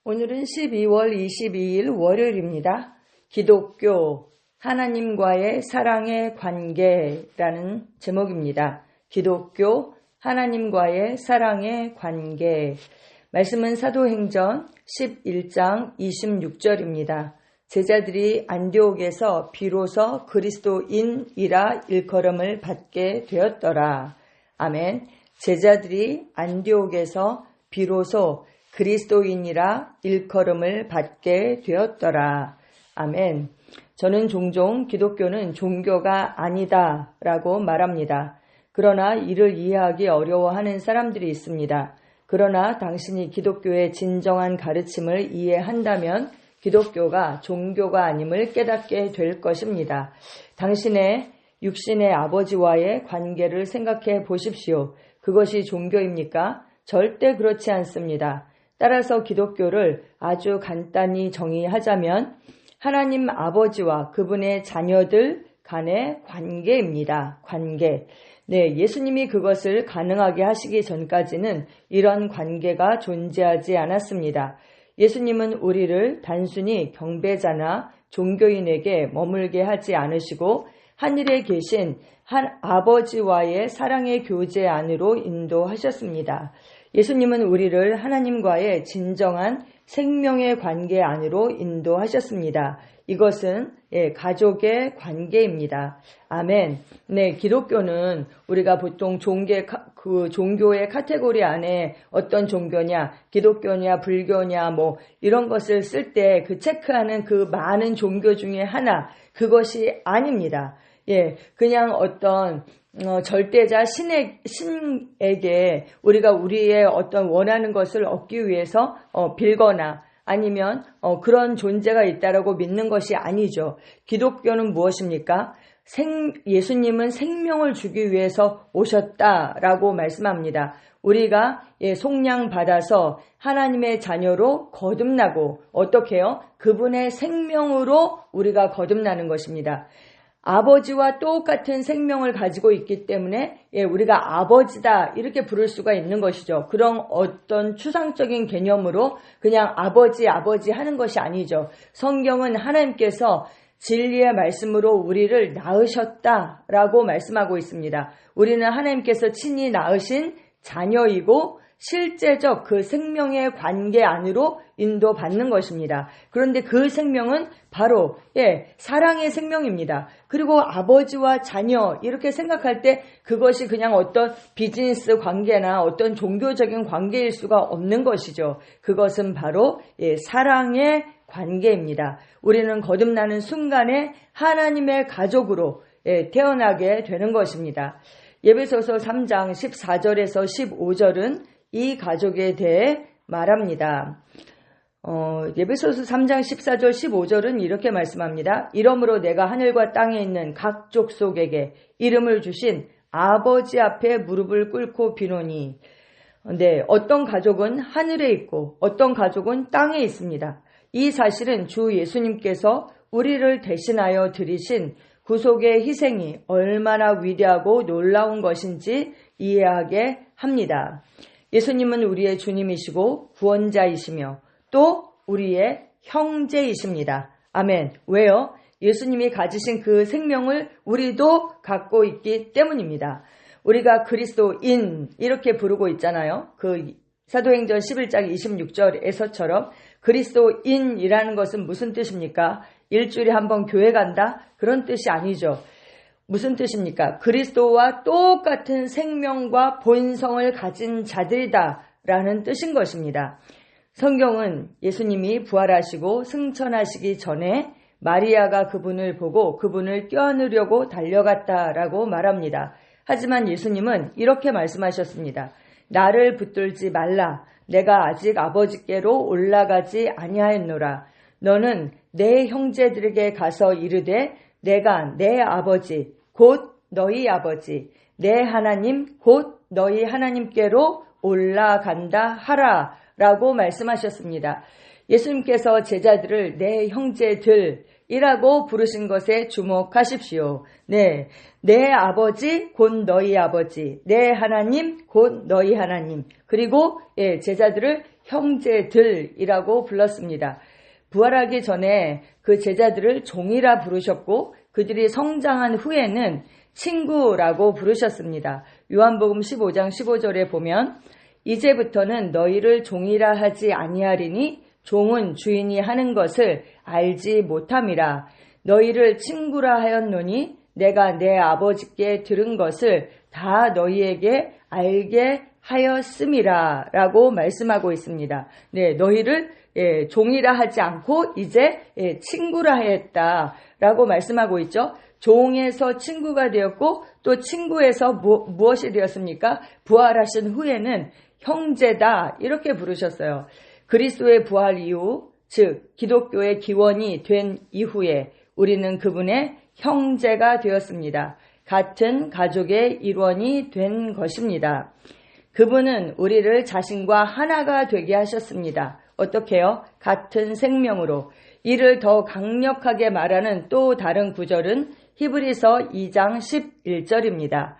오늘은 12월 22일 월요일입니다. 기독교, 하나님과의 사랑의 관계라는 제목입니다. 기독교, 하나님과의 사랑의 관계. 말씀은 사도행전 11장 26절입니다. 제자들이 안디옥에서 비로소 그리스도인이라 일컬음을 받게 되었더라. 아멘. 제자들이 안디옥에서 비로소 그리스도인이라 일컬음을 받게 되었더라. 아멘. 저는 종종 기독교는 종교가 아니다 라고 말합니다. 그러나 이를 이해하기 어려워하는 사람들이 있습니다. 그러나 당신이 기독교의 진정한 가르침을 이해한다면 기독교가 종교가 아님을 깨닫게 될 것입니다. 당신의 육신의 아버지와의 관계를 생각해 보십시오. 그것이 종교입니까? 절대 그렇지 않습니다. 따라서 기독교를 아주 간단히 정의하자면 하나님 아버지와 그분의 자녀들 간의 관계입니다. 관계. 네, 예수님이 그것을 가능하게 하시기 전까지는 이런 관계가 존재하지 않았습니다. 예수님은 우리를 단순히 경배자나 종교인에게 머물게 하지 않으시고 하늘에 계신 한 아버지와의 사랑의 교제 안으로 인도하셨습니다. 예수님은 우리를 하나님과의 진정한 생명의 관계 안으로 인도하셨습니다. 이것은 가족의 관계입니다. 아멘. 네, 기독교는 우리가 보통 종교의 카테고리 안에 어떤 종교냐, 기독교냐, 불교냐, 이런 것을 쓸 때 그 체크하는 그 많은 종교 중에 하나, 그것이 아닙니다. 그냥 어떤 절대자 신에게 우리가 우리의 어떤 원하는 것을 얻기 위해서 빌거나 아니면 그런 존재가 있다라고 믿는 것이 아니죠. 기독교는 무엇입니까? 예수님은 생명을 주기 위해서 오셨다라고 말씀합니다. 우리가 속량 받아서 하나님의 자녀로 거듭나고 어떻게 해요? 그분의 생명으로 우리가 거듭나는 것입니다. 아버지와 똑같은 생명을 가지고 있기 때문에 우리가 아버지다 이렇게 부를 수가 있는 것이죠. 그런 어떤 추상적인 개념으로 그냥 아버지 하는 것이 아니죠. 성경은 하나님께서 진리의 말씀으로 우리를 낳으셨다라고 말씀하고 있습니다. 우리는 하나님께서 친히 낳으신 자녀이고 실제적 그 생명의 관계 안으로 인도받는 것입니다. 그런데 그 생명은 바로 사랑의 생명입니다. 그리고 아버지와 자녀 이렇게 생각할 때 그것이 그냥 어떤 비즈니스 관계나 어떤 종교적인 관계일 수가 없는 것이죠. 그것은 바로 사랑의 관계입니다. 우리는 거듭나는 순간에 하나님의 가족으로 태어나게 되는 것입니다. 에베소서 3장 14절에서 15절은 이 가족에 대해 말합니다. 에베소서 3장 14절 15절은 이렇게 말씀합니다. 이러므로 내가 하늘과 땅에 있는 각 족속에게 이름을 주신 아버지 앞에 무릎을 꿇고 비노니. 네, 어떤 가족은 하늘에 있고 어떤 가족은 땅에 있습니다. 이 사실은 주 예수님께서 우리를 대신하여 드리신 구속의 희생이 얼마나 위대하고 놀라운 것인지 이해하게 합니다. 예수님은 우리의 주님이시고 구원자이시며 또 우리의 형제이십니다. 아멘. 왜요? 예수님이 가지신 그 생명을 우리도 갖고 있기 때문입니다. 우리가 그리스도인 이렇게 부르고 있잖아요. 그 사도행전 11장 26절에서처럼 그리스도인이라는 것은 무슨 뜻입니까? 일주일에 한 번 교회 간다? 그런 뜻이 아니죠. 무슨 뜻입니까? 그리스도와 똑같은 생명과 본성을 가진 자들이다 라는 뜻인 것입니다. 성경은 예수님이 부활하시고 승천하시기 전에 마리아가 그분을 보고 그분을 껴안으려고 달려갔다라고 말합니다. 하지만 예수님은 이렇게 말씀하셨습니다. 나를 붙들지 말라. 내가 아직 아버지께로 올라가지 아니하였노라. 너는 내 형제들에게 가서 이르되 내가 내 아버지 곧 너희 아버지 내 하나님 곧 너희 하나님께로 올라간다 하라 라고 말씀하셨습니다. 예수님께서 제자들을 내 형제들이라고 부르신 것에 주목하십시오. 네, 내 아버지 곧 너희 아버지, 내 하나님 곧 너희 하나님, 그리고 제자들을 형제들이라고 불렀습니다. 부활하기 전에 그 제자들을 종이라 부르셨고 그들이 성장한 후에는 친구라고 부르셨습니다. 요한복음 15장 15절에 보면 이제부터는 너희를 종이라 하지 아니하리니 종은 주인이 하는 것을 알지 못함이라. 너희를 친구라 하였노니 내가 내 아버지께 들은 것을 다 너희에게 알게 하였음이라 라고 말씀하고 있습니다. 네, 너희를 종이라 하지 않고 이제 친구라 했다라고 말씀하고 있죠. 종에서 친구가 되었고 또 친구에서 무엇이 되었습니까? 부활하신 후에는 형제다 이렇게 부르셨어요. 그리스도의 부활 이후, 즉 기독교의 기원이 된 이후에 우리는 그분의 형제가 되었습니다. 같은 가족의 일원이 된 것입니다. 그분은 우리를 자신과 하나가 되게 하셨습니다. 어떻게요? 같은 생명으로. 이를 더 강력하게 말하는 또 다른 구절은 히브리서 2장 11절입니다.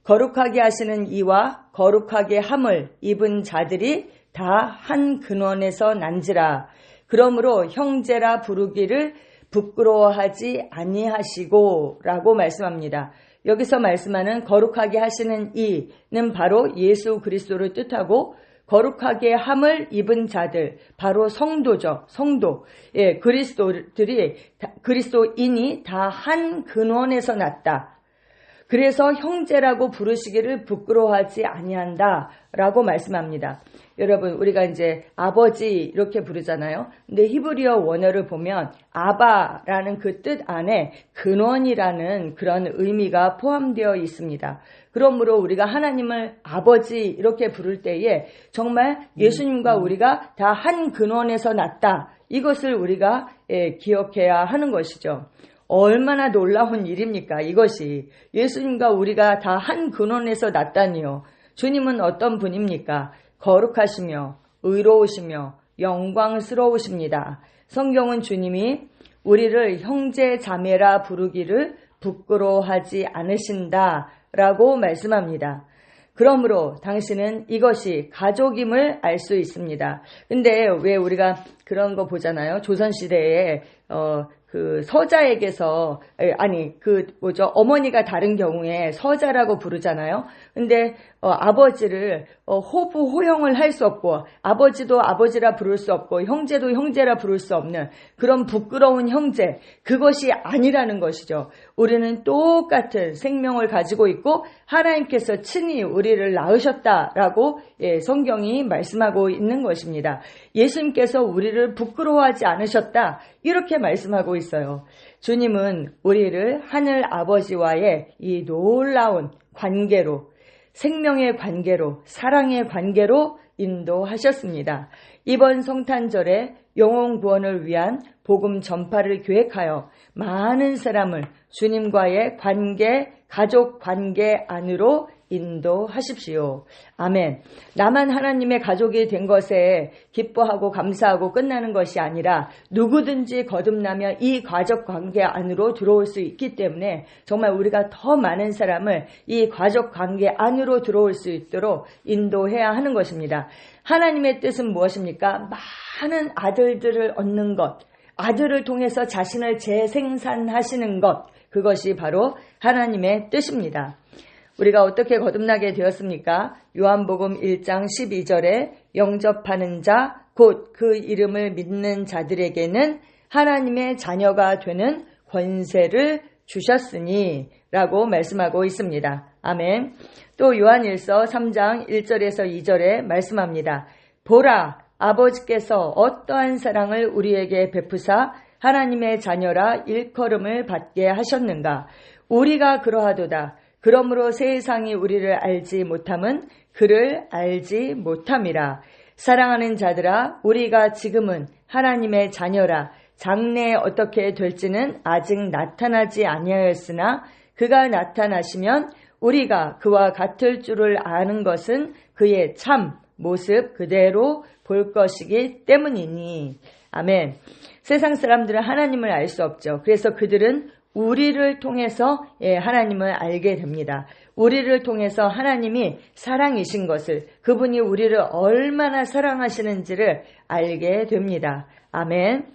거룩하게 하시는 이와 거룩하게 함을 입은 자들이 다 한 근원에서 난지라. 그러므로 형제라 부르기를 부끄러워하지 아니하시고 라고 말씀합니다. 여기서 말씀하는 거룩하게 하시는 이는 바로 예수 그리스도를 뜻하고 거룩하게 함을 입은 자들, 바로 성도죠. 성도. 그리스도인이 다 한 근원에서 났다. 그래서 형제라고 부르시기를 부끄러워하지 아니한다 라고 말씀합니다. 여러분, 우리가 이제 아버지 이렇게 부르잖아요. 근데 히브리어 원어를 보면 아바라는 그 뜻 안에 근원이라는 그런 의미가 포함되어 있습니다. 그러므로 우리가 하나님을 아버지 이렇게 부를 때에 정말 예수님과 우리가 다 한 근원에서 났다. 이것을 우리가 기억해야 하는 것이죠. 얼마나 놀라운 일입니까? 이것이 예수님과 우리가 다 한 근원에서 났다니요. 주님은 어떤 분입니까? 거룩하시며 의로우시며 영광스러우십니다. 성경은 주님이 우리를 형제 자매라 부르기를 부끄러워하지 않으신다라고 말씀합니다. 그러므로 당신은 이것이 가족임을 알 수 있습니다. 근데 왜 우리가 그런 거 보잖아요. 조선시대에 그 서자에게서 어머니가 다른 경우에 서자라고 부르잖아요. 근데 아버지를 호부 호형을 할 수 없고 아버지도 아버지라 부를 수 없고 형제도 형제라 부를 수 없는 그런 부끄러운 형제, 그것이 아니라는 것이죠. 우리는 똑같은 생명을 가지고 있고 하나님께서 친히 우리를 낳으셨다라고 성경이 말씀하고 있는 것입니다. 예수님께서 우리를 부끄러워하지 않으셨다 이렇게 말씀하고 있어요. 주님은 우리를 하늘 아버지와의 이 놀라운 관계로, 생명의 관계로, 사랑의 관계로 인도하셨습니다. 이번 성탄절에 영혼 구원을 위한 복음 전파를 계획하여 많은 사람을 주님과의 관계, 가족 관계 안으로 인도하십시오. 아멘. 나만 하나님의 가족이 된 것에 기뻐하고 감사하고 끝나는 것이 아니라 누구든지 거듭나면 이 가족 관계 안으로 들어올 수 있기 때문에 정말 우리가 더 많은 사람을 이 가족 관계 안으로 들어올 수 있도록 인도해야 하는 것입니다. 하나님의 뜻은 무엇입니까? 많은 아들들을 얻는 것, 아들을 통해서 자신을 재생산하시는 것, 그것이 바로 하나님의 뜻입니다. 우리가 어떻게 거듭나게 되었습니까? 요한복음 1장 12절에 영접하는 자, 곧 그 이름을 믿는 자들에게는 하나님의 자녀가 되는 권세를 주셨으니 라고 말씀하고 있습니다. 아멘. 또 요한일서 3장 1절에서 2절에 말씀합니다. 보라, 아버지께서 어떠한 사랑을 우리에게 베푸사 하나님의 자녀라 일컬음을 받게 하셨는가. 우리가 그러하도다. 그러므로 세상이 우리를 알지 못함은 그를 알지 못함이라. 사랑하는 자들아, 우리가 지금은 하나님의 자녀라. 장래에 어떻게 될지는 아직 나타나지 아니하였으나 그가 나타나시면 우리가 그와 같을 줄을 아는 것은 그의 참 모습 그대로 볼 것이기 때문이니. 아멘. 세상 사람들은 하나님을 알 수 없죠. 그래서 그들은 우리를 통해서 하나님을 알게 됩니다. 우리를 통해서 하나님이 사랑이신 것을, 그분이 우리를 얼마나 사랑하시는지를 알게 됩니다. 아멘.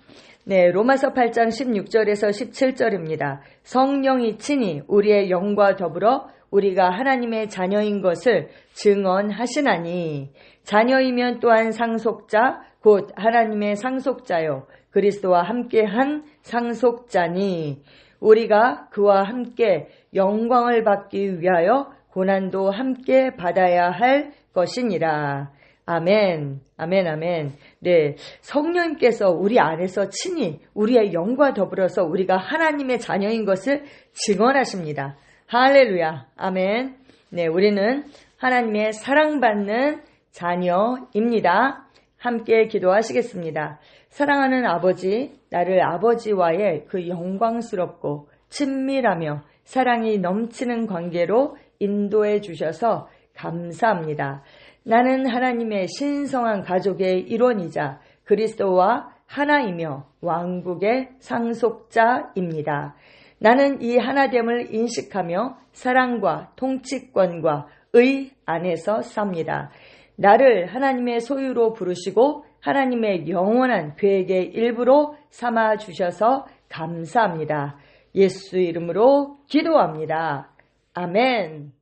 네, 로마서 8장 16절에서 17절입니다. 성령이 친히 우리의 영과 더불어 우리가 하나님의 자녀인 것을 증언하시나니, 자녀이면 또한 상속자 곧 하나님의 상속자요 그리스도와 함께한 상속자니, 우리가 그와 함께 영광을 받기 위하여 고난도 함께 받아야 할 것이니라. 아멘, 아멘, 아멘. 네, 성령님께서 우리 안에서 친히 우리의 영과 더불어서 우리가 하나님의 자녀인 것을 증언하십니다. 할렐루야, 아멘. 네, 우리는 하나님의 사랑받는 자녀입니다. 함께 기도하시겠습니다. 사랑하는 아버지, 나를 아버지와의 그 영광스럽고 친밀하며 사랑이 넘치는 관계로 인도해 주셔서 감사합니다. 나는 하나님의 신성한 가족의 일원이자 그리스도와 하나이며 왕국의 상속자입니다. 나는 이 하나됨을 인식하며 사랑과 통치권과 의 안에서 삽니다. 나를 하나님의 소유로 부르시고 하나님의 영원한 계획의 일부로 삼아 주셔서 감사합니다. 예수 이름으로 기도합니다. 아멘.